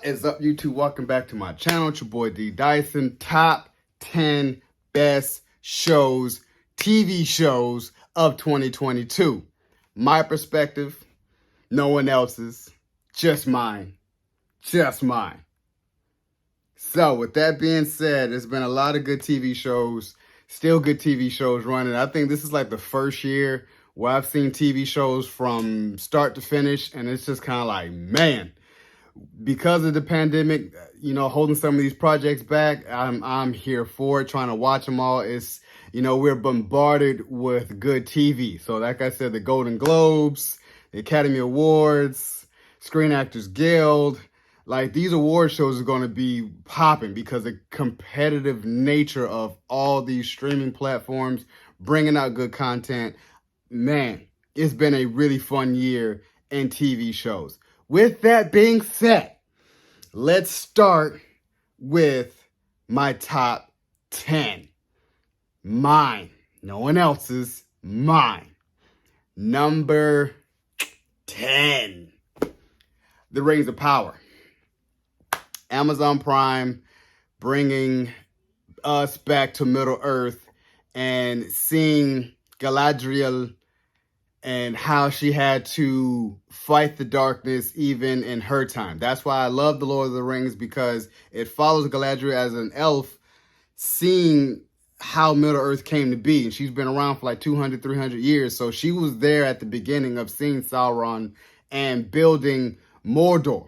is up, YouTube? Welcome back to my channel. It's your boy D Dyson. Top 10 best shows, TV shows of 2022. My perspective, no one else's, just mine. Just mine. So with that being said, there's been a lot of good TV shows, still good TV shows running. I think this is like the first year where I've seen TV shows from start to finish, and it's just kind of like, man, because of the pandemic, holding some of these projects back, I'm here for it, trying to watch them all. It's, we're bombarded with good TV. So like I said, the Golden Globes, the Academy Awards, Screen Actors Guild, like these award shows are going to be popping because the competitive nature of all these streaming platforms bringing out good content. Man, it's been a really fun year in TV shows. With that being said, let's start with my top 10. Mine. No one else's. Mine. Number 10. The Rings of Power. Amazon Prime bringing us back to Middle Earth and seeing Galadriel and how she had to fight the darkness even in her time. That's why I love The Lord of the Rings, because it follows Galadriel as an elf, seeing how Middle Earth came to be. And she's been around for like 200, 300 years. So she was there at the beginning of seeing Sauron and building Mordor.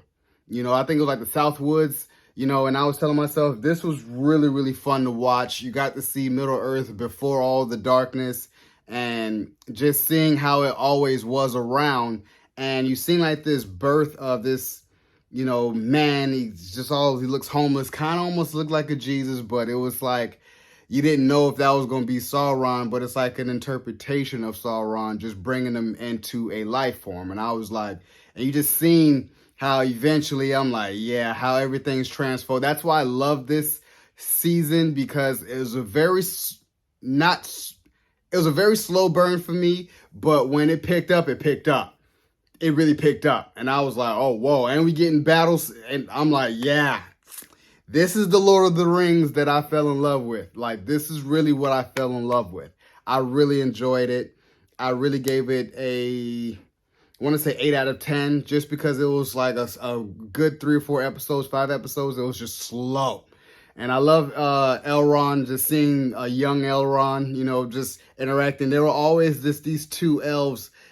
I think it was like the South Woods, and I was telling myself, this was really, really fun to watch. You got to see Middle Earth before all the darkness, and just seeing how it always was around. And you seen like this birth of this, man, he looks homeless, kind of almost looked like a Jesus, but it was like, you didn't know if that was going to be Sauron, but it's like an interpretation of Sauron, just bringing him into a life form. And I was like, and you just seen how eventually I'm like, yeah, how everything's transformed. That's why I love this season, because it was a very slow burn for me, but when it picked up, it picked up. It really picked up. And I was like, oh, whoa. And we getting battles. And I'm like, yeah, this is the Lord of the Rings that I fell in love with. Like, this is really what I fell in love with. I really enjoyed it. I really gave it I want to say 8 out of 10, just because it was like a good 3 or 4 episodes, 5 episodes. It was just slow. And I love Elrond, just seeing a young Elrond, just interacting. There were always these two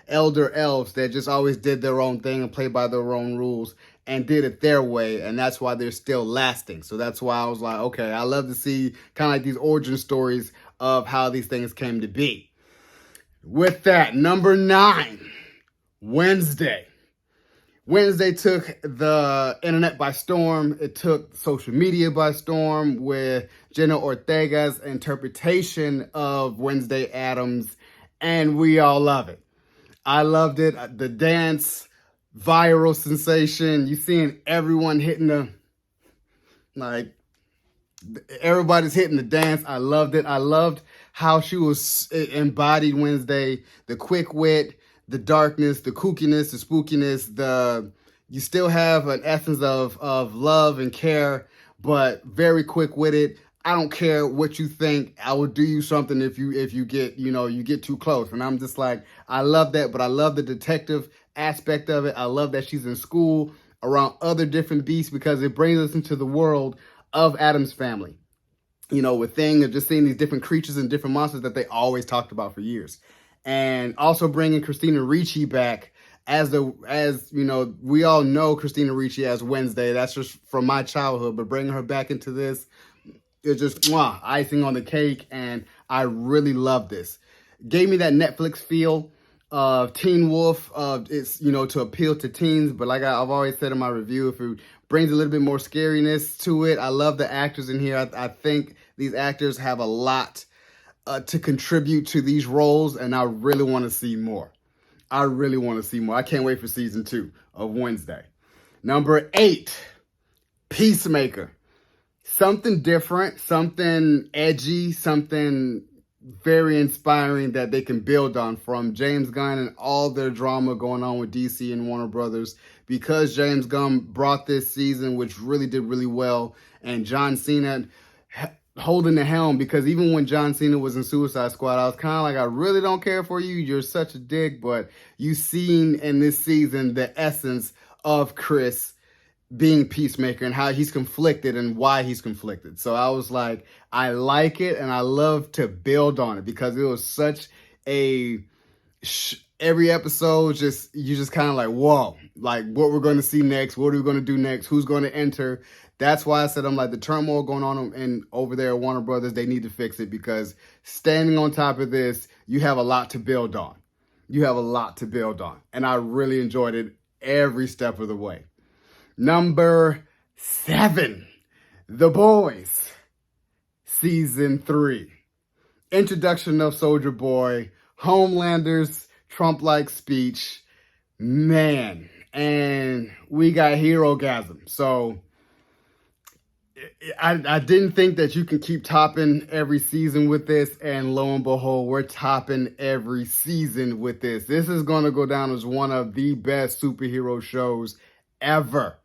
elder elves that just always did their own thing and played by their own rules and did it their way. And that's why they're still lasting. So that's why I was like, okay, I love to see kind of like these origin stories of how these things came to be. With that, number 9. Wednesday. Wednesday took the internet by storm. It took social media by storm with Jenna Ortega's interpretation of Wednesday Addams, and we all love it. I loved it. The dance, viral sensation. You seeing everyone hitting everybody's hitting the dance. I loved it. I loved how she was embodied Wednesday, the quick wit, the darkness, the kookiness, the spookiness, you still have an essence of love and care, but very quick-witted. I don't care what you think. I will do you something if you get, you get too close. And I'm just like, I love that, but I love the detective aspect of it. I love that she's in school around other different beasts, because it brings us into the world of Addams Family. With things of just seeing these different creatures and different monsters that they always talked about for years. And also bringing Christina Ricci back we all know Christina Ricci as Wednesday. That's just from my childhood. But bringing her back into this, it's just icing on the cake. And I really love this. Gave me that Netflix feel of Teen Wolf. It's, to appeal to teens. But like I've always said in my review, if it brings a little bit more scariness to it. I love the actors in here. I think these actors have a lot to contribute to these roles, and I really want to see more. I can't wait for season 2 of Wednesday. Number 8, Peacemaker. Something different, something edgy, something very inspiring that they can build on from James Gunn and all their drama going on with DC and Warner Brothers. Because James Gunn brought this season, which really did really well, and John Cena holding the helm, because even when John Cena was in Suicide Squad, I was kind of like, I really don't care for you. You're such a dick. But you've seen in this season the essence of Chris being Peacemaker and how he's conflicted and why he's conflicted. So I was like, I like it, and I love to build on it because it was such a every episode you just kind of like, whoa, like what we're going to see next, what are we going to do next, who's going to enter. That's why I said, I'm like, the turmoil going on and over there at Warner Brothers, they need to fix it, because standing on top of this, you have a lot to build on. You have a lot to build on. And I really enjoyed it every step of the way. Number 7, The Boys, Season 3. Introduction of Soldier Boy, Homelander's Trump-like speech, man, and we got hero-gasm. So I didn't think that you can keep topping every season with this, and lo and behold, we're topping every season with this. This is going to go down as one of the best superhero shows ever,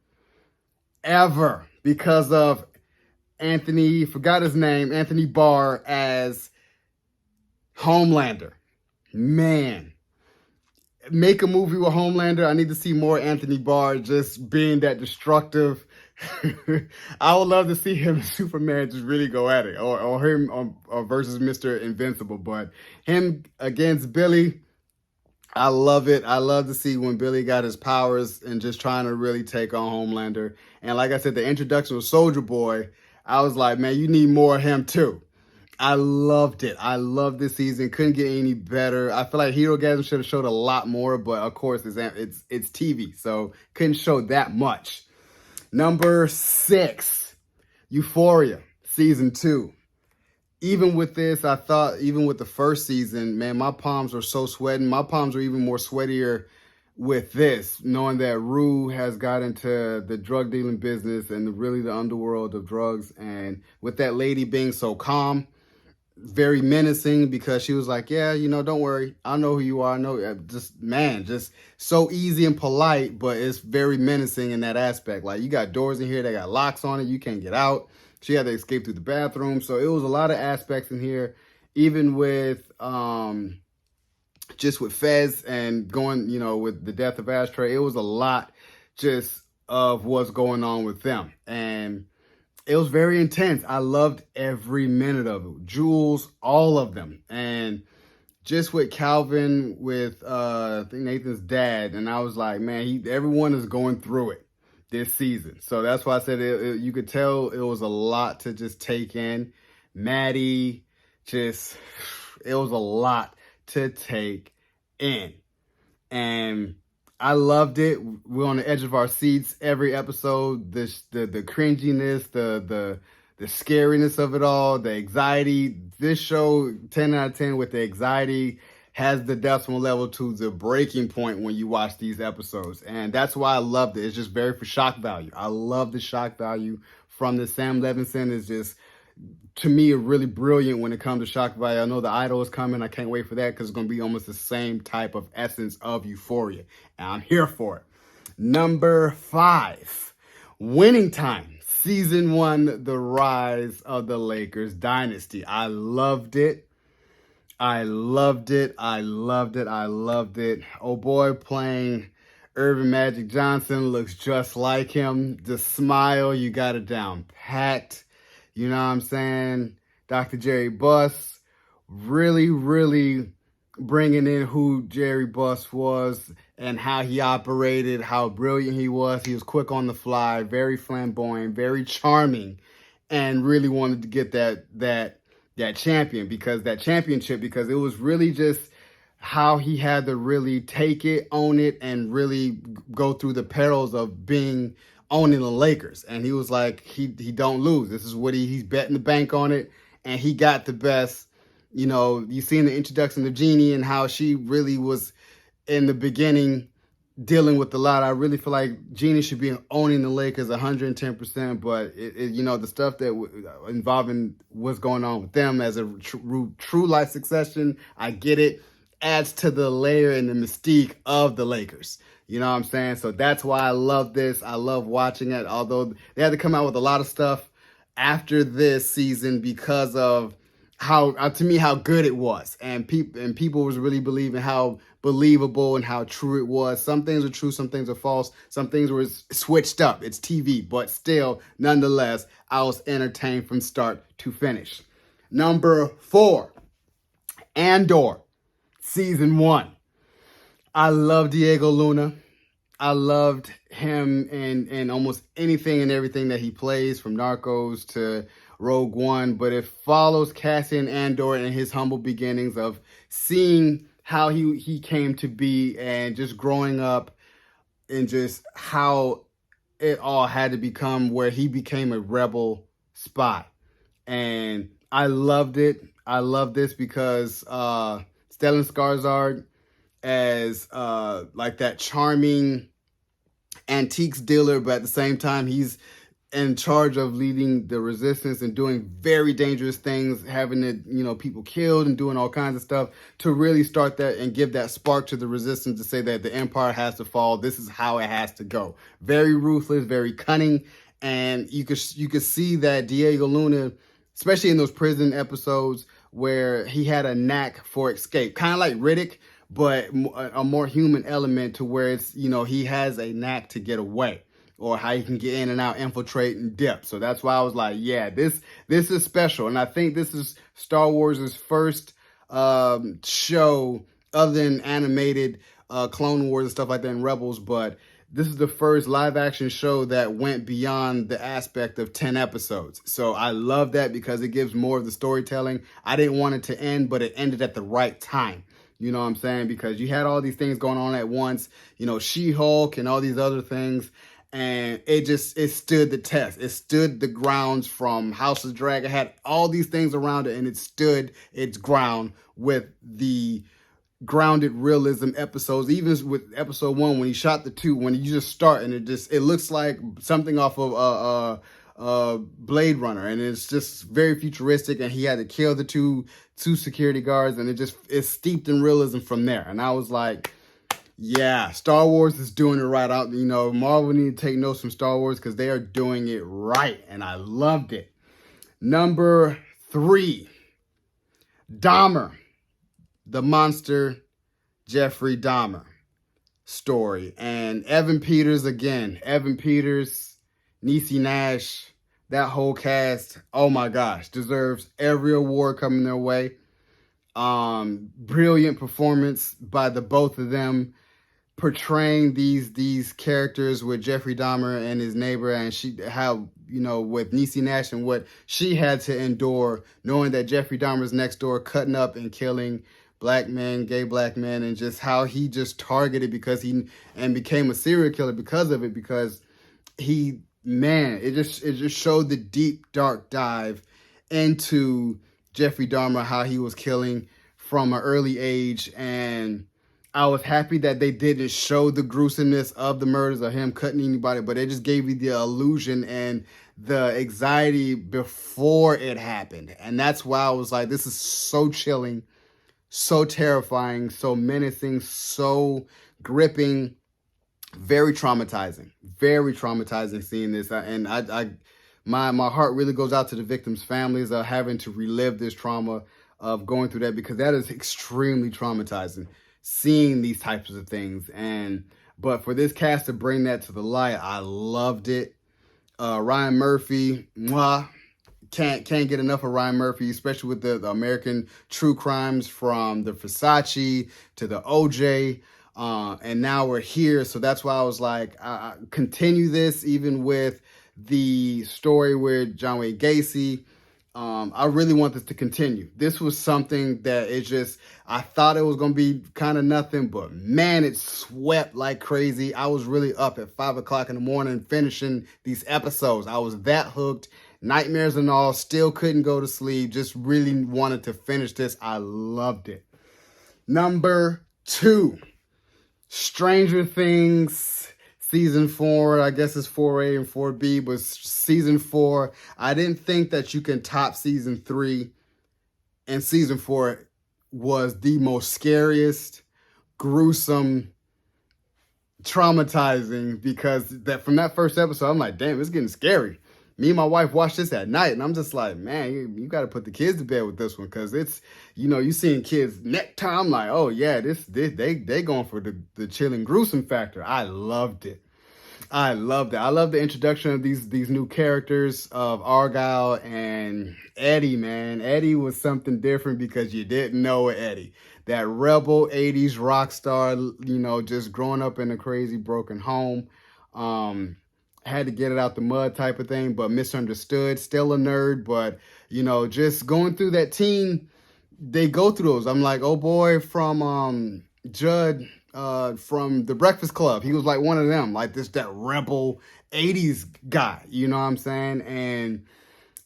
because of Anthony Barr as Homelander. Man, make a movie with Homelander. I need to see more Anthony Barr just being that destructive. I would love to see him and Superman just really go at it, or him versus Mr. Invincible. But him against Billy, I love it. I love to see when Billy got his powers and just trying to really take on Homelander. And like I said, the introduction of Soldier Boy, I was like, man, you need more of him too. I loved it. I loved this season. Couldn't get any better. I feel like Hero Gasm should have showed a lot more, but of course it's TV, so couldn't show that much. Number 6, Euphoria, Season 2. Even with this, I thought, even with the first season, man, my palms were so sweating. My palms are even more sweatier with this, knowing that Rue has got into the drug dealing business and really the underworld of drugs. And with that lady being so calm, very menacing, because she was like, yeah, don't worry, I know who you are. I know, just so easy and polite, but it's very menacing in that aspect. Like, you got doors in here that got locks on it, you can't get out. She had to escape through the bathroom. So it was a lot of aspects in here, even with just with Fez and going, with the death of Ashtray. It was a lot just of what's going on with them. And it was very intense. I loved every minute of it. Jules, all of them. And just with Calvin, with I think Nathan's dad, and I was like, man, everyone is going through it this season. So that's why I said you could tell it was a lot to just take in. Maddie, it was a lot to take in. And I loved it. We're on the edge of our seats every episode. The cringiness, the scariness of it all, the anxiety. This show, 10 out of 10 with the anxiety, has the decimal level to the breaking point when you watch these episodes. And that's why I loved it. It's just very for shock value. I love the shock value from this. Sam Levinson is just, to me, really brilliant when it comes to shock value. I know The Idol is coming. I can't wait for that, because it's going to be almost the same type of essence of Euphoria. And I'm here for it. Number 5, Winning Time, Season 1, The Rise of the Lakers Dynasty. I loved it. I loved it. Oh boy, playing Irvin Magic Johnson looks just like him. The smile, you got it down packed. You know what I'm saying? Dr. Jerry Buss, really, really bringing in who Jerry Buss was and how he operated, how brilliant he was. He was quick on the fly, very flamboyant, very charming, and really wanted to get that championship, because it was really just how he had to really take it, own it, and really go through the perils of owning the Lakers. And he was like, he don't lose. This is what he's betting the bank on it. And he got the best. You seen the introduction of Jeannie and how she really was in the beginning dealing with a lot. I really feel like Jeannie should be owning the Lakers 110%, but the stuff that involving what's going on with them as a true life succession, I get it, adds to the layer and the mystique of the Lakers. You know what I'm saying? So that's why I love this. I love watching it, although they had to come out with a lot of stuff after this season because of how to me how good it was, and people was really believing how believable and how true it was. Some things are true, some things are false, some things were switched up. It's TV, but still, nonetheless, I was entertained from start to finish. Number 4, Andor, season 1. I love Diego Luna. I loved him in almost anything and everything that he plays, from Narcos to Rogue One, but it follows Cassian Andor and his humble beginnings of seeing how he came to be and just growing up and just how it all had to become where he became a rebel spy. And I loved it. I love this because Stellan Skarsgård as like that charming antiques dealer, but at the same time he's in charge of leading the resistance and doing very dangerous things, having people killed and doing all kinds of stuff to really start that and give that spark to the resistance to say that the empire has to fall. This is how it has to go. Very ruthless, very cunning, and you could see that Diego Luna, especially in those prison episodes where he had a knack for escape, kind of like Riddick, but a more human element to where it's, he has a knack to get away, or how you can get in and out, infiltrate and dip. So that's why I was like, yeah, this is special. And I think this is Star Wars' first show other than animated Clone Wars and stuff like that and Rebels, but this is the first live action show that went beyond the aspect of 10 episodes. So I love that because it gives more of the storytelling. I didn't want it to end, but it ended at the right time. You know what I'm saying? Because you had all these things going on at once, She-Hulk and all these other things. And it stood the test. It stood the grounds from House of Dragon. It had all these things around it, and it stood its ground with the grounded realism episodes. Even with episode 1, when he shot the 2, when you just start and it looks like something off of Blade Runner, and it's just very futuristic, and he had to kill the two security guards, and it's steeped in realism from there. And I was like, yeah, Star Wars is doing it right out. Marvel need to take notes from Star Wars because they are doing it right, and I loved it. Number 3, Dahmer, the monster Jeffrey Dahmer story. And Evan Peters again. Evan Peters, Niecy Nash, that whole cast, oh my gosh, deserves every award coming their way. Brilliant performance by the both of them, portraying these characters with Jeffrey Dahmer and his neighbor, and with Niecy Nash and what she had to endure, knowing that Jeffrey Dahmer's next door, cutting up and killing black men, gay black men, and just how he just targeted and became a serial killer because of it, because it just showed the deep, dark dive into Jeffrey Dahmer, how he was killing from an early age. And I was happy that they didn't show the gruesomeness of the murders of him cutting anybody, but it just gave you the illusion and the anxiety before it happened. And that's why I was like, this is so chilling, so terrifying, so menacing, so gripping, very traumatizing seeing this. And my heart really goes out to the victims' families of having to relive this trauma of going through that, because that is extremely traumatizing, seeing these types of things. But for this cast to bring that to the light, I loved it. Ryan Murphy, can't get enough of Ryan Murphy, especially with the American true crimes, from the Versace to the OJ, and now we're here. So that's why I was like, I continue this, even with the story with John Wayne Gacy. I really want this to continue. This was something that I thought it was going to be kind of nothing, but man, it swept like crazy. I was really up at 5 o'clock in the morning finishing these episodes. I was that hooked, nightmares and all, still couldn't go to sleep, just really wanted to finish this. I loved it. Number 2, Stranger Things season 4, I guess it's 4A and 4B, but season 4, I didn't think that you can top season 3, and season 4 was the most scariest, gruesome, traumatizing, because that from that first episode, I'm like, damn, it's getting scary. Me and my wife watched this at night, and I'm just like, man, you got to put the kids to bed with this one, because it's, you seeing kids neck time. I'm like, oh yeah, they going for the chilling, gruesome factor. I loved it. I loved it. I love the introduction of these new characters of Argyle and Eddie, man. Eddie was something different because you didn't know Eddie. That rebel 80s rock star, just growing up in a crazy broken home. Had to get it out the mud type of thing, but misunderstood. Still a nerd, but, just going through that teen, they go through those. I'm like, oh boy, from Judd from The Breakfast Club. He was like one of them, like that rebel 80s guy, you know what I'm saying? And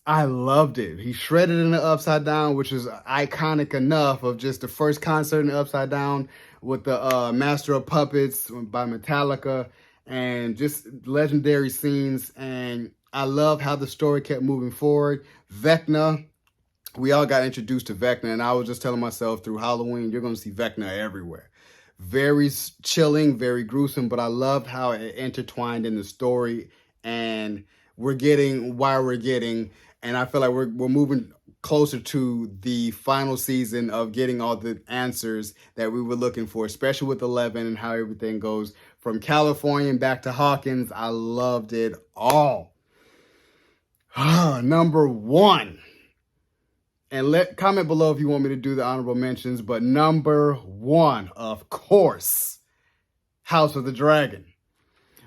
I loved it. He shredded in the Upside Down, which is iconic enough of just the first concert in the Upside Down with the Master of Puppets by Metallica, and just legendary scenes. And I love how the story kept moving forward. Vecna, we all got introduced to Vecna, and I was just telling myself through Halloween, you're going to see Vecna everywhere. Very chilling, very gruesome, but I loved how it intertwined in the story, and we're getting, and I feel like we're moving closer to the final season of getting all the answers that we were looking for, especially with 11 and how everything goes from California back to Hawkins. I loved it all. Number 1. And comment below if you want me to do the honorable mentions. But number 1, of course, House of the Dragon.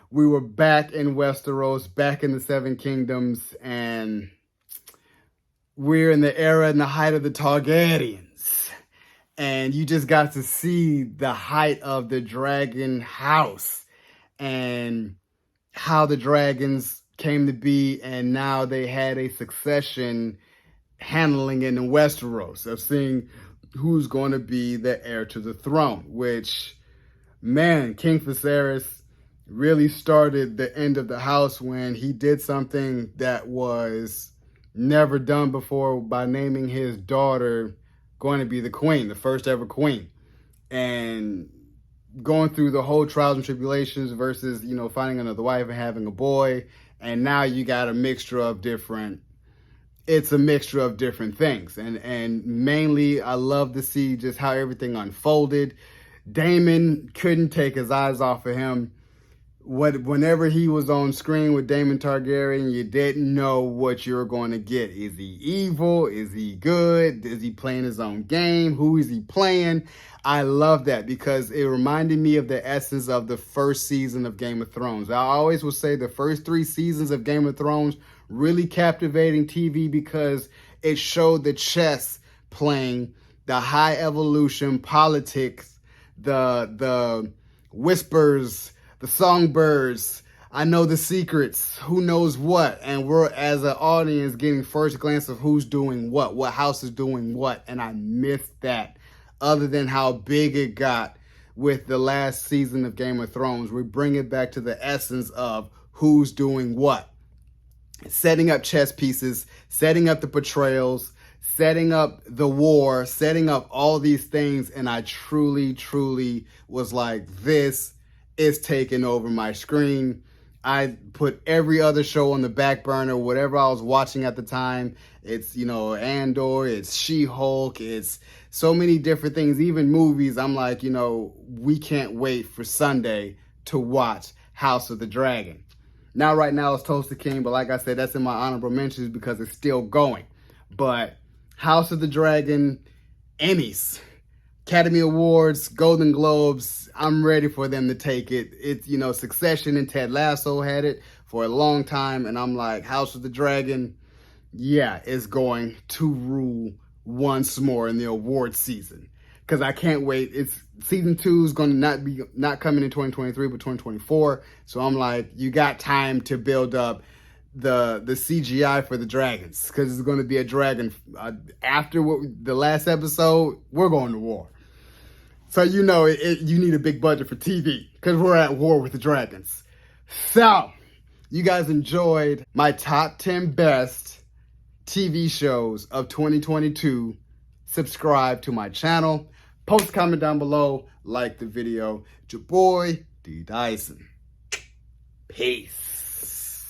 We were back in Westeros, back in the Seven Kingdoms, and we're in the era and the height of the Targaryens. And you just got to see the height of the dragon house and how the dragons came to be, and now they had a succession handling it in Westeros, of seeing who's going to be the heir to the throne, which, man, King Viserys really started the end of the house when he did something that was never done before by naming his daughter going to be the queen, the first ever queen, and going through the whole trials and tribulations versus, finding another wife and having a boy. And now you got a mixture of different things. And mainly I love to see just how everything unfolded. Daemon couldn't take his eyes off of him. Whenever he was on screen with Daemon Targaryen, you didn't know what you were going to get. Is he evil? Is he good? Is he playing his own game? Who is he playing? I love that because it reminded me of the essence of the first season of Game of Thrones. I always will say the first 3 seasons of Game of Thrones really captivating TV because it showed the chess playing, the high evolution politics, the whispers, the songbirds, I know the secrets, who knows what, and we're as an audience getting first glance of who's doing what house is doing what, and I missed that. Other than how big it got with the last season of Game of Thrones, we bring it back to the essence of who's doing what. Setting up chess pieces, setting up the portrayals, setting up the war, setting up all these things, and I truly, truly was like, this is taking over my screen. I put every other show on the back burner, whatever I was watching at the time. It's, Andor, it's She-Hulk, it's so many different things, even movies. I'm like, we can't wait for Sunday to watch House of the Dragon. Now, right now, it's Toast the King, but like I said, that's in my honorable mentions because it's still going. But House of the Dragon, Emmys, Academy Awards, Golden Globes, I'm ready for them to take it. It's, Succession and Ted Lasso had it for a long time, and I'm like, House of the Dragon, yeah, is going to rule once more in the award season. Because I can't wait. It's season 2 is going to not coming in 2023, but 2024. So I'm like, you got time to build up the CGI for the dragons, because it's going to be a dragon. After the last episode, we're going to war. So you know you need a big budget for TV because we're at war with the dragons. So, you guys enjoyed my top 10 best TV shows of 2022. Subscribe to my channel. Post a comment down below. Like the video. It's your boy, D. Dyson. Peace.